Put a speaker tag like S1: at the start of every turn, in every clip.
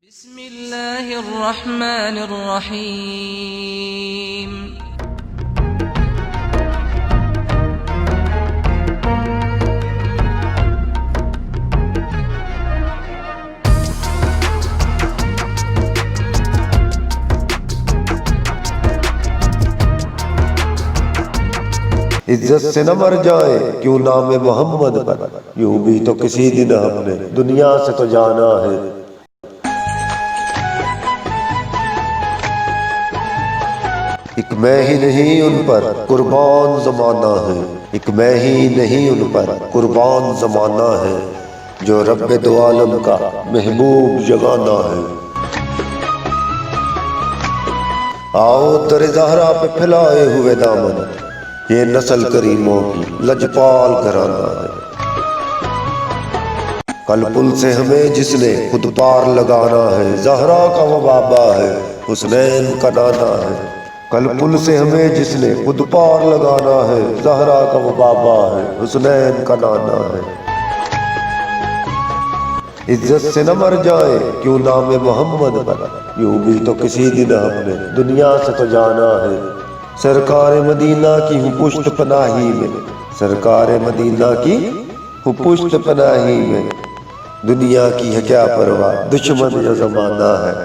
S1: बिस्मिल्लाहिर्रहमानिर्रहीम।
S2: इज्जत से न मर जाए क्यों नाम मोहम्मद पर, यूं भी तो किसी दिन हमने दुनिया से तो जाना है। एक मैं ही नहीं उन पर कुर्बान जमाना है, एक मैं ही नहीं उन पर कुर्बान जमाना है, जो रब्बे दो आलम का महबूब जगाना है। आओ दरे ज़हरा पे फैलाए हुए दामन, ये नस्ल करीमों की लजपाल घराना है। कल पुल से हमें जिसने खुद पार लगाना है, ज़हरा का वो बाबा है, हुसनैन का नाना है। कल पुल से हमें जिसने खुद पार लगाना है, ज़हरा का वो बाबा है, हुसनैन का नाना है। इज्जत से न मर जाए क्यों नाम मोहम्मद पर, यूं भी तो किसी दिन हमने दुनिया से तो जाना है। सरकार मदीना की हूँ पुष्ट पनाही में, सरकार मदीना की हूँ पुष्ट पनाही में, दुनिया की है क्या परवाह दुश्मन जो जमाना है।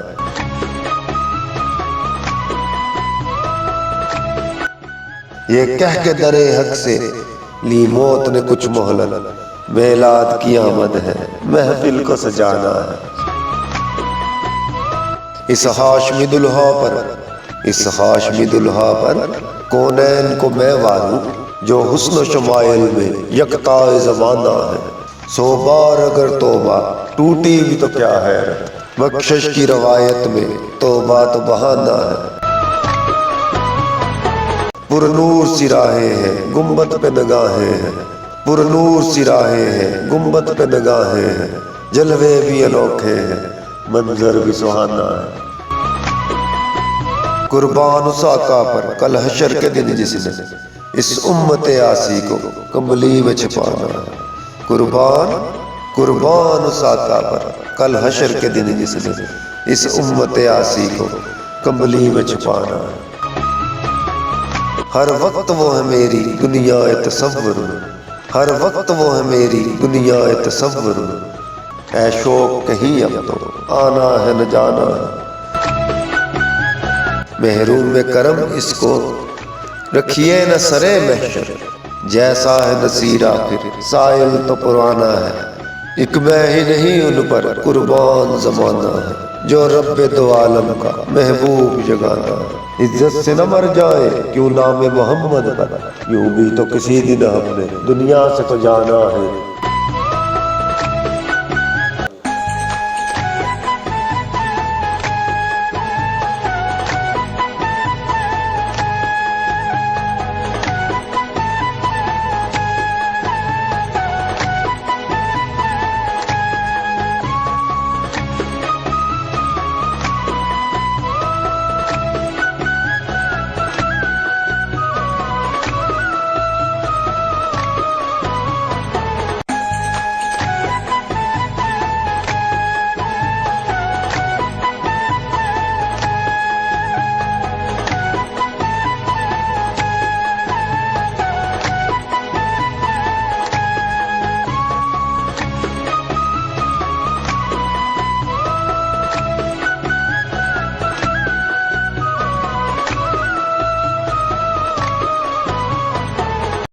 S2: ये कह के दरे हक से ली मौत ने कुछ मोहलत, मेलाद की आमद है महफिल को सजाना है। इस हाशमी दुल्हा पर, इस हाशमी दुल्हा पर कौनैन को मैं वारूं, जो हुस्न शमाइल में यकताए ज़माना है। 100 बार अगर तौबा टूटी भी तो क्या है, बख्शिश की रवायत में तौबा तो बहाना है। पुरनूर सिराहें हैं गुंबद पे नगाहें हैं, पुरनूर सिराहें हैं गुंबद पे नगाहें हैं, जलवे भी अनोखे हैं मंजर भी सुहाना है। कुर्बान उस आका पर कल हशर के दिन जिसने इस उम्मत आसी को कमली में छिपाना है। कुर्बान कुर्बान उस आका पर कल हशर के दिन जिसने इस उम्मत आसी को कमली में छिपाना है। हर वक्त वो है मेरी दुनिया तसव्वुर, हर वक्त वो है मेरी दुनिया तसव्वुर, ऐ शौक कहीं अब तो आना है न जाना है। महरूम में करम इसको रखिए न सरे महशर, जैसा है नसीर आखिर साइल तो पुराना है। एक मैं ही नहीं उन पर कुर्बान जमाना है, जो रब्बे दो आलम का महबूब जगाना है। इज्जत से न मर जाए क्यों नाम मोहम्मद पर, यूं भी तो किसी दिन हमने दुनिया से तो जाना है।